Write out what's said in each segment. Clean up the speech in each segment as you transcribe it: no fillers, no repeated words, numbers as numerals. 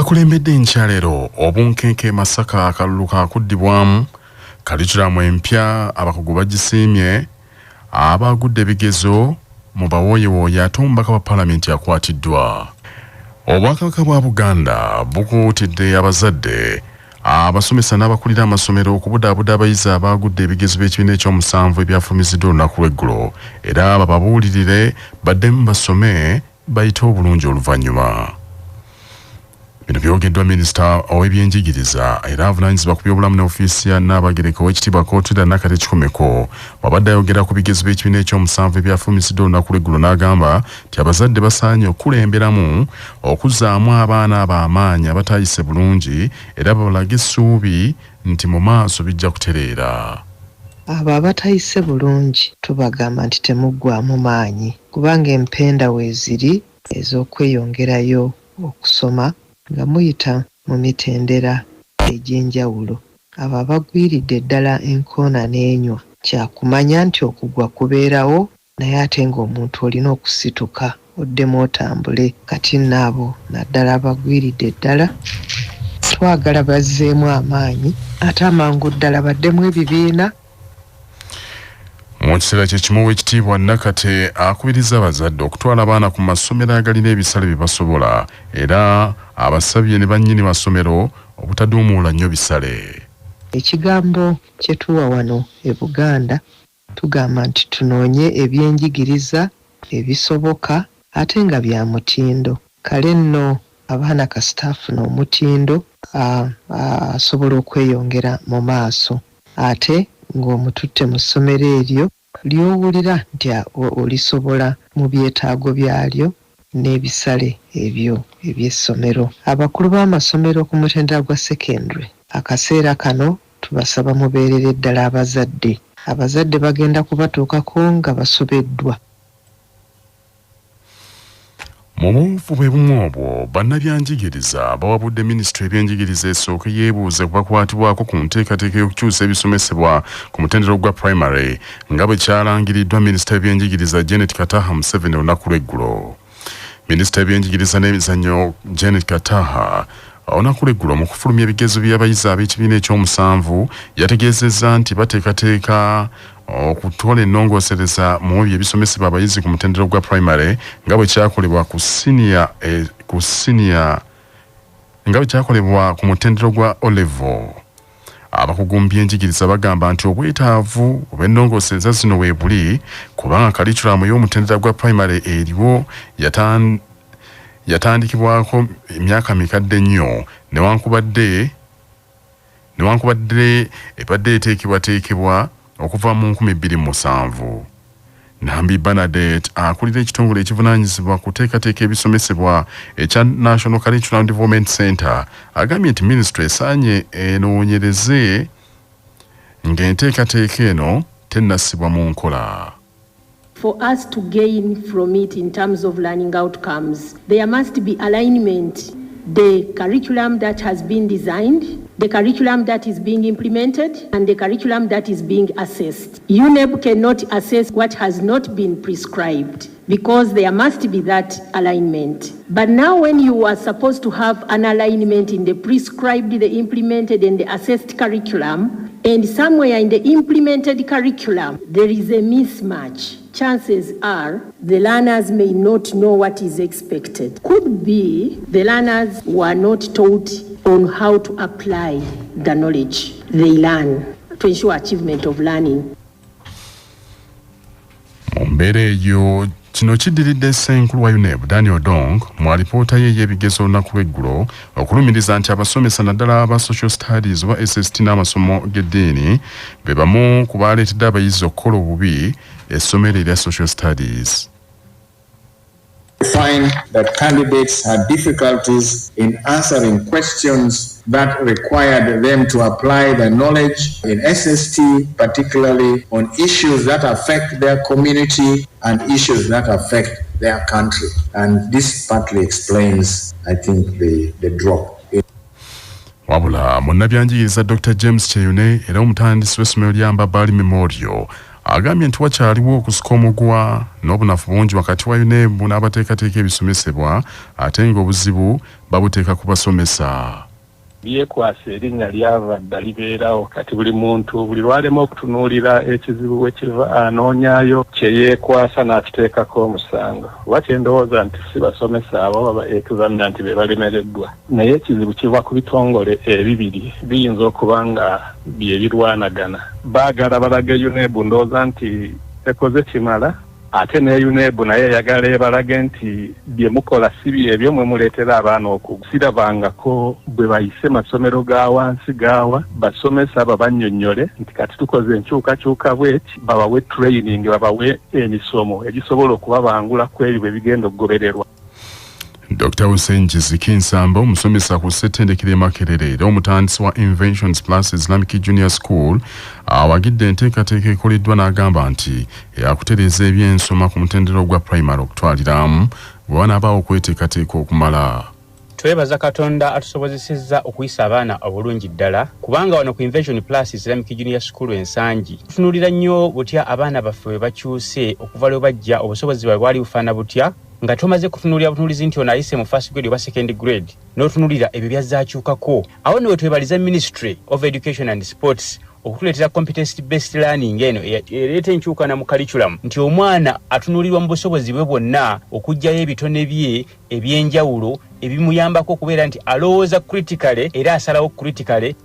kakulembedde nkyalero obunkenke Masaka akalulu kakuddibwamu kalikiramu empya abakugu bagisiimye abagudde ebigezo mu bawooyewooye ate omubaka wa paalamenti akwatiddwa. Obwakabaka bwa Buganda bukuutidde abazadde abasomesa n'abakulira amasomero okubudaabuda abayizi abagudde ebigezo by'ekibiina ekyomusanvu ebyafulumiziddwa olunaku lw'eggulo era bababuulirire baddemu basome bayite obulungi oluvannyuma. Bino byogeddwa minisita ow'ebyenjigiriza era avunaanyizibwa ku byobulamu n'ofiisi ya Nnaabagereka Oweekitiibwa Kootula Nakate Kikomeko wabadde ayogera ku bigezo by'ekibiina ekyomusanvu ebyafulumiziddwa olunaku lw'eggulo n'agamba nti abazadde basaanye okulemberamu okuzzaamu abaana ab'amaanyi abataayise bulungi era babalaga essuubi nti mu maaso bijja kutereera. Abo abatayise bulungi tubagamba nti temuggwaamu maanyi kubanga empenda weeziri ez'okweyongerayo okusoma nga muyita mu mitendera egy'enjawulo. Abo abagwiridde ddala enkoona n'enywa kyakumanya nti okugwa kubeerawo naye ate ng'omuntu olina okusituka oddemu otambule. Kati n'abo naddala abagwiridde ddala twagala bazzeemu amaanyi ate amangu ddala baddemu ebibiina. Mu kiseera kye kimu Oweekitiibwa Nakate akubiriza abazadde okutwala abaana ku masomero agalina ebisale bye basobola era abasabye ne bannyini masomero obutaduumuula nnyo bisale. Ekigambo kye tuwa wano e Buganda tugamba nti tunoonye ebyenjigiriza ebisoboka ate nga bya mutindo. Kale nno abaana kasita afuna omutindo asobola okweyongera mu maaso ate ng'omututte mu ssomero eryo ly'owulira nti olisobola mu byetaago byalyo n'ebisale ebyo eby'essomero. Abakulu b'amasomero ku mutendera gwa secondary akaseera kano tubasaba mubeerere ddala abazadde. Abazadde bagenda kubatuukako nga basobeddwa. Mu buvubu bumu obwo bannabyanjigiriza bawabudde minisitule y'ebyenjigiriza esooke yeebuuze ku bakwatibwako ku nteekateeka y'okukyusa ebisomesebwa ku mutendera gwa primary nga bwe kyalangiriddwa minisita y'ebyenjigiriza Janet Kataha Museveni olunaku lw'eggulo. Minisita y'ebyenjigiriza n'emizannyo Janet Kataha olunaku lw'eggulo mu kufulumya ebigezo by'abayizi ab'ekibiina ekyomusanvu yategeezezza nti bateekateeka okutwala ennongoosereza mu byo ebisomesebwa abayizi ku mutendera gwa primary nga bwe kyakolebwa ku mutendera gwa O-level. Abakugu mu byenjigiriza bagamba nti obwetaavu obw'ennongoosereza zino weebuli kubanga kalikulamu y'omutendera gwa primary eriwo yatandikibwako emyaka mikadde nnyo newankubadde ebadde eteekebwateekebwa okuva mu 2007. Nambi Bernadette akulira ekitongole ekivunaanyizibwa kuteekateeka ebisomesebwa ekya National Curriculum Development Center agambye nti minisitule esaanye enoonyereze ng'enteekateeka eno tennassibwa mu nkola. For us to gain from it in terms of learning outcomes, there must be alignment. The curriculum that has been designed, the curriculum that is being implemented, and the curriculum that is being assessed. UNEP cannot assess what has not been prescribed because there must be that alignment. But now when you are supposed to have an alignment in the prescribed, the implemented, and the assessed curriculum, and somewhere in the implemented curriculum, there is a mismatch. Chances are the learners may not know what is expected. Could be the learners were not taught on how to apply the knowledge they learn to ensure achievement of learning. Mbeera eyo kino kiddiridde Ssenkulu wa UNEP Daniel Dong mu alipoota ye y'ebigezo olunaku lw'eggulo okulumiriza nti abasomesa naddala aba social studies oba SST n'amasomo g'eddiini be bamu ku baaleetedde abayizi okukola obubi essomero erya social studies. Find that candidates had difficulties in answering questions that required them to apply the knowledge in SST, particularly on issues that affect their community and issues that affect their country. And this partly explains, I think, the drop. Wabula, munnabyanjigiriza Dr. James Cheyune era omutandisi w'essomero lya Mbabali Memorial agambye nti wakyaliwo okusika omugwa n'obunafu bungi wakati wa UNEB n'abateekateeka ebisomesebwa ate ng'obuzibu babuteeka ku basomesa. Byekwasa erinnya lyavadda libeerawo kati buli muntu buli lwalema okutunuulira ekizibu we kiva anoonyaayo kye yeekwasa n'akiteekako omusango. Oba kye ndowooza nti si basomesa abo baba examinant be balemereddwa, naye ekizibu kiva ku bitongole ebibiri biyinza okuba nga bye birwanagana. Baagala balage UNEB ndowooza nti ekoze kimala, ate ne UNEB naye yagala ebalage nti bye mukola si byebyo mwe muleetera abaana okusirabangako bwe bayise masomero ga wansi gaawa basomesa babannyonnyole nti kati tukoze enkyukakyuka bweti babawe training babawe emisomo egisobola okubabangula ku ebyo bwe bigenda okugobererwa. Dr. Hussein Kinsamba omusomesa ku ssettendekero Makerere era omutandisi wa Inventions Plus Islamic Junior School awagidde enteekateeka ekoleddwa n'agamba nti yakutereeza ebyensoma ku mutendera gwa primary okutwaliramu bwe wanaabaawo okweteekateeka okumala. Twebaza Katonda atusobozesezza okuyisa abaana obulungi ddala kubanga wano ku Invention Plus Islamic Junior School ensangi tutunuulira nnyo butya abaana baffe bwe bakyuse okuva lwe bajja obusobozi bwe bwali bufaana butya nga tumaze kutunuulira butunuulizi nti ono ayise mu first grade oba second grade n'otunuulira ebyo byazaakyukako. Awo nno we twebaliza Ministry of Education and Sports okutuleetera competence based learning eno ereeta enkyukana mu curriculum nti omwana atunuulirwa mu busobozi bwe bwonna okuggyayo ebitone bye ebyenjawulo ebimuyambako okubeera nti alowooza critically era asalawo critically.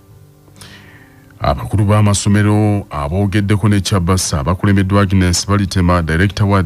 Abakulu b'amasomero aboogeddeko ne Chabasa abakulembeddwa Agnes Balitema director wa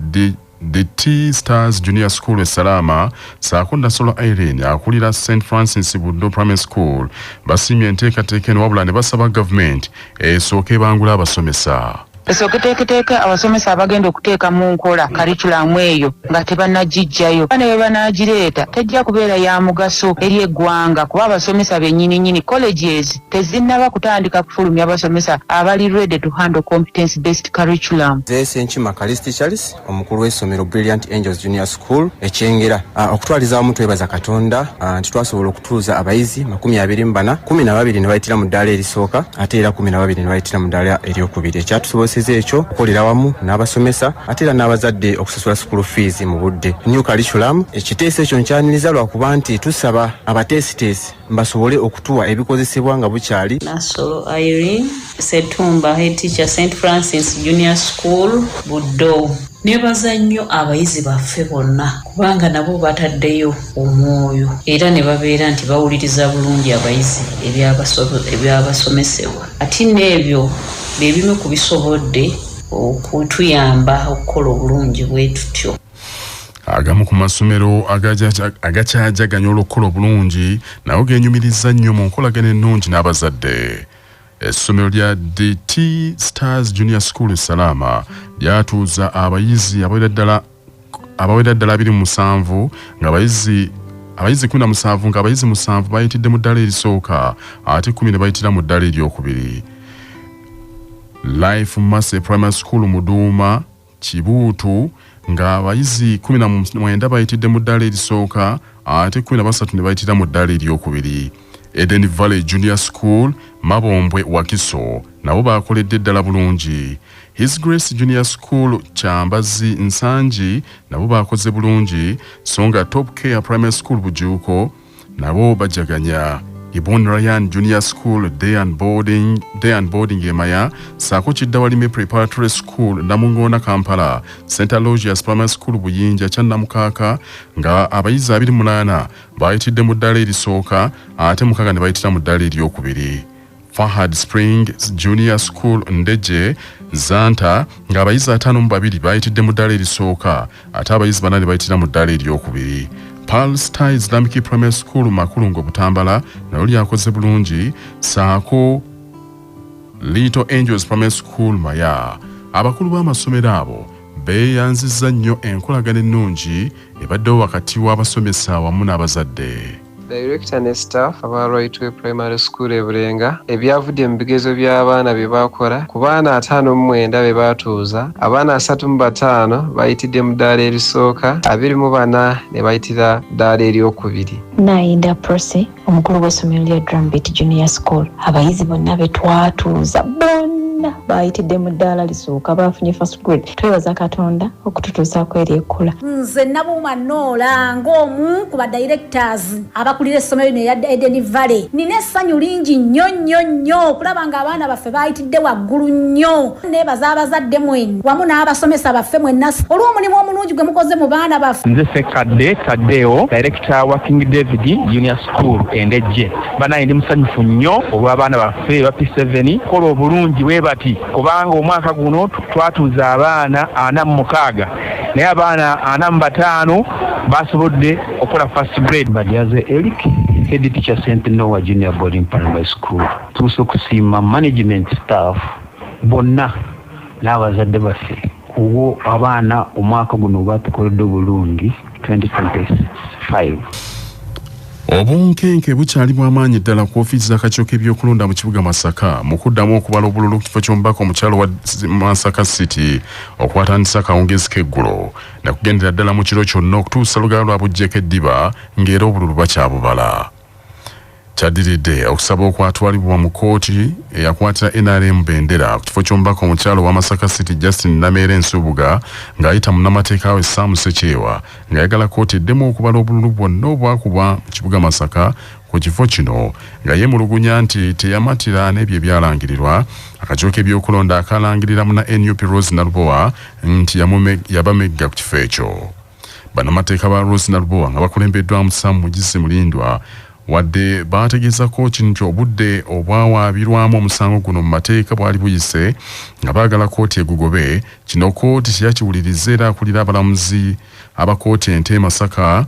The T-Stars Junior School Salama Sakunda Solo Irene akulira St. Francis Buddo Primary School basimye enteekateeka eno wabula ne basaba government esooke bangula abasomesa. Esooketeeketeeka abasomesa abagenda okuteeka mu nkola curriculum eyo nga tebannagijjayo ne bwe banaagireeta tejja kubeera ya mugaso eri eggwanga kuba abasomesa bennyini colleges tezinnaba kutandika kufulumya abasomesa abali ready to handle competence based curriculum. Senchima Kalisti Charles omukulu w'essomero Brilliant Angels Junior School ekyengera okutwaliza wamu twebaza Katonda nti twasobola okutuuza abayizi 24 12 ne bayitira mu ddaala erisooka ate era 12 ne bayitira mu ddaala eryokubiri. Ekyatusobozesa ekyo okukolera wamu n'abasomesa ate era n'abazadde okusasula school fees mu budde. New curriculum ekiteeso ekyo nkyaniriza lwakuba nti tusaba abatesitesi basobole okutuwa ebikozesebwa nga bukyali. Nasolo Irene Setumba head teacher St. Francis Junior School Buddo. Nebaza nnyo abayizi baffe bonna kubanga nabo bataddeyo omwoyo era ne babeera nti bawuliriza bulungi abayizi ebyabasomesebwa ati n'ebyo bebimu ku bisobodde okutuyamba okukola obulungi bwe tutyo. Agamu ku masomero agakyajaganya olw'okukola obulungi nawo genyumiriza nnyo mu nkolagana ennungi n'abazadde. Essomero lya The T-Stars Junior School Salama lyatuuza abayizi abawera ddala 27 nga abayizi 17 nga abayizi 7 bayitidde mu ddaala erisooka ate 10 ne bayitira mu ddaala eryokubiri. Life Mercy Primary School Muduuma Kibuutu nga abayizi 19 bayitidde mu ddaala erisooka ate 13 ne bayitira mu ddaala eryokubiri. Eden Valley Junior School Mabombwe Wakiso nabo bakoledde ddala bulungi. His Grace Junior School Kyambazi Nsangi nabo bakoze bulungi so nga Top Care Primary School Bujuuko nabo bajaganya. Ibon Ryan Junior School Day and Boarding Emaya Sako Kidawalime Preparatory School Namungona Kampala St. Aloysius Primary School Buyinja Kyannamukaka nga abayizi 28 bayitidde mu ddaala erisooka ate 6 ne bayitira mu ddaala eryokubiri. Fahad Springs Junior School Ndeje Zanta nga abayizi 52 bayitidde mu ddaala erisooka ate abayizi 4 ne bayitira mu ddaala eryokubiri. Pearl Star Islamic Primary School Makulungo Butambala nalo lyakoze bulungi saako Little Angels Primary School Maya. Abakulu b'amasomero abo beeyanzizza nnyo enkolagana ennungi ebaddewo wakati w'abasomesa wamu n'abazadde. Director ne staff aba Royal Primary School Ebulenga ebyavudde mu bigezo by'abaana bye bakola ku baana 59 be batuuza abaana 35 bayitidde mu ddaala erisooka 24 ne bayitira ddaala eryokubiri. Nainda Prose omukulu w'essomero lya Drumbeat Junior School abayizi bonna be twatuuza bonna bonna bayitidde mu ddaala lisooka bafunye first grade. Twebaza Katonda okututuusaako eri ekkula. Nze Nabuuma Noola ng'omu ku directors abakulira essomero lino erya Eden Valley. Nina essanyu lingi nnyo okulaba ng'abaana baffe bayitidde waggulu nnyo. Neebaza abazadde mwenu wamu n'abasomesa baffe mwenna olw'omulimu omulungi gwe mukoze mu baana baffe. Nze Ssekadde Taddeo, director wa King David Junior School Endejje. Banaye ndi musanyufu nnyo olw'abaana baffe ba P7 kola obulungi bwe bati kubanga omwaka guno twatuuza abaana 46 naye abaana 45 basobodde okola first grade. Badyaze Eric, head teacher St. Noah Junior Boarding Primary School. Tuuse okusiima management staff bonna n'abazadde baffe kuwo abaana omwaka guno batukoledde obulungi 2025. Obunkenke bukyali bw'amaanyi ddala ku ofiisi z'akakiiko k'ebyokulonda mu kibuga Masaka mu kuddamu okubala obululu ku kifo ky'omubaka omukyalo wa Masaka City okwatandisa akawungeezi k'eggulo nakugendera ddala mu kiro kyonna okutuusa lugalo lwabuggyeko eddiba ng'era obululu bakyabubala. Kyaddiridde okusaba okwatwalibwa mu kkooti eyakwatira NRM bendera ku kifo ky'omubaka omukyalo wa Masaka City Justin Nameere Nsubuga ng'ayita munnamateeka we Sam Sekyewa ng'ayagala kkooti eddemu okubala obululu bwonna obwakuba mu kibuga Masaka ku kifo kino nga yeemulugunya nti teyamatira n'ebyo ebyalangirirwa akakiiko k'ebyokulonda akalangirira muna NUP Rose Nalubowa nti yabamegga ku kifo ekyo. Bannamateeka ba Rose Nalubowa nga bakulembeddwamu Sam Mugisi Mulindwa wadde baategeeza kkooti nti obudde obwawaabirwamu omusango guno mu mateeka bwali buyise nga baagala kkooti egugobe. Kino kkooti kyakiwuliriza era akulira abalamuzi abakooti ente Masaka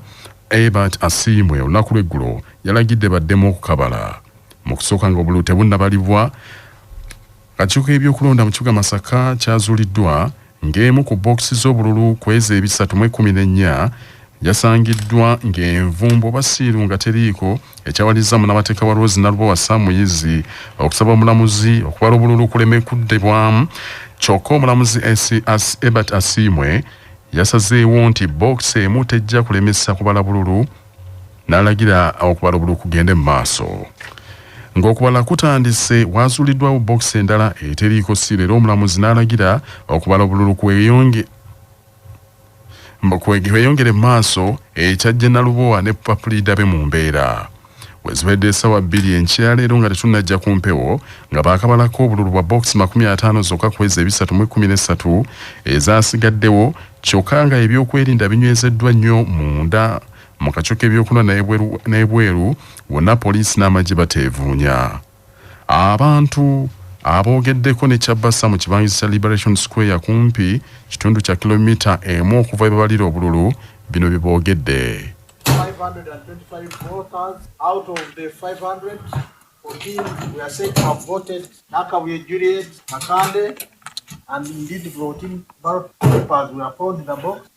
Ebert Asiimwe olunaku lw'eggulo yalagidde baddemu okukabala. Mu kusooka nga obululu tebunnabalibwa, akakiiko k'ebyokulonda mu kibuga Masaka kyazuuliddwa ng'emu ku bookisi z'obululu ku ezo 314 yasangiddwa ng'envumbo basiiru nga teriiko ekyawaliza munnamateeka wa Rose Nalubowa Sam Muyizi okusaba omulamuzi okubala obululu kuleme kuddebwamu. Kyokka omulamuzi Ebert Asiimwe yasazeewo nti bookisi emu tejja kulemesa kubala bululu n'alagira okubala obululu kugende mu maaso. Ng'okubala kutandise waazuuliddwawo bookisi endala eteriiko siiro era omulamuzi n'alagira okubala obululu kweyongere maaso ekyajja Nalubowa ne Papulida be mu mbeera. Wezibedde essaawa 2 enkya leero nga tetunnajja ku mpewo nga baakabalako obululu bwa bookisi 50 zokka ku ezo 313 ezaasigaddewo kyokka nga ebyokwerinda binywezeddwa nnyo munda mu kakiiko k'ebyokulonda n'ebweru wonna poliisi n'amagye bateevuunya. Abantu aboogeddeko ne Kyabassa mu kibangirizi kya Liberation Square kumpi kitundu kya kilomita emu okuva ebabalira obululu bino bye boogedde. 525 voters out of the 500, 14 we are said to have voted Nakabuye Juliet Makande, and indeed voting ballot papers were found in the box.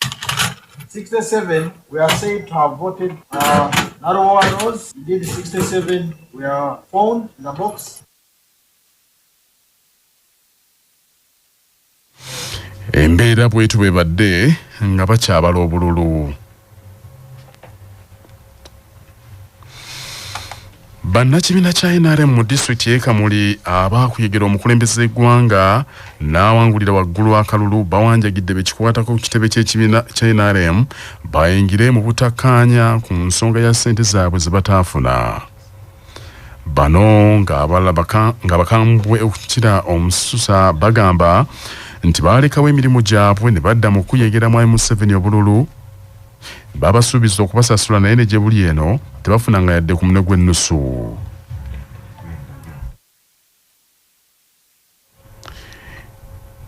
67 we are said to have voted Nalubowa Rose, indeed 67 were found in the box. Embeera bwetu bwe badde nga bakyabala obululu. Bannakibiina kya NRM mu disitulikiti y'e Kamuli abaakuyegera omukulembeze w'eggwanga n'awangulira waggulu akalulu bawanjagidde bekikwatako ku kitebe ky'ekibiina kya NRM bayingire mu butakkaanya ku nsonga ya ssente zaabwe ze bataafuna. Bano nga bakambwe okukira omususa bagamba nti baalekawo emirimu gyabwe ne badda mu kuyegera mu Museveni obululu. Babasuubiza okubasasula naye ne gye buli eno tebafunanga yadde ku munwe gw'ennusu.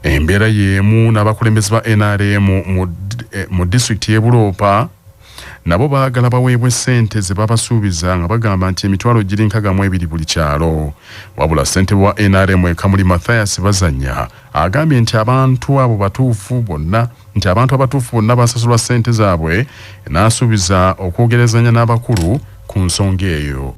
Embeera y'emu n'abakulembeze ba NRM mu disitulikiti y'e Buloopa nabo baagala baweebwe ssente ze babasuubiza nga bagamba nti emitwalo giri 62 buli kyalo. Wabula ssente wa NRM e Kamuli Mathias Bazanya agambye nti abantu abatuufu bonna basasulwa ssente zaabwe n'asuubiza okwogerezanya n'abakulu ku nsonga eyo.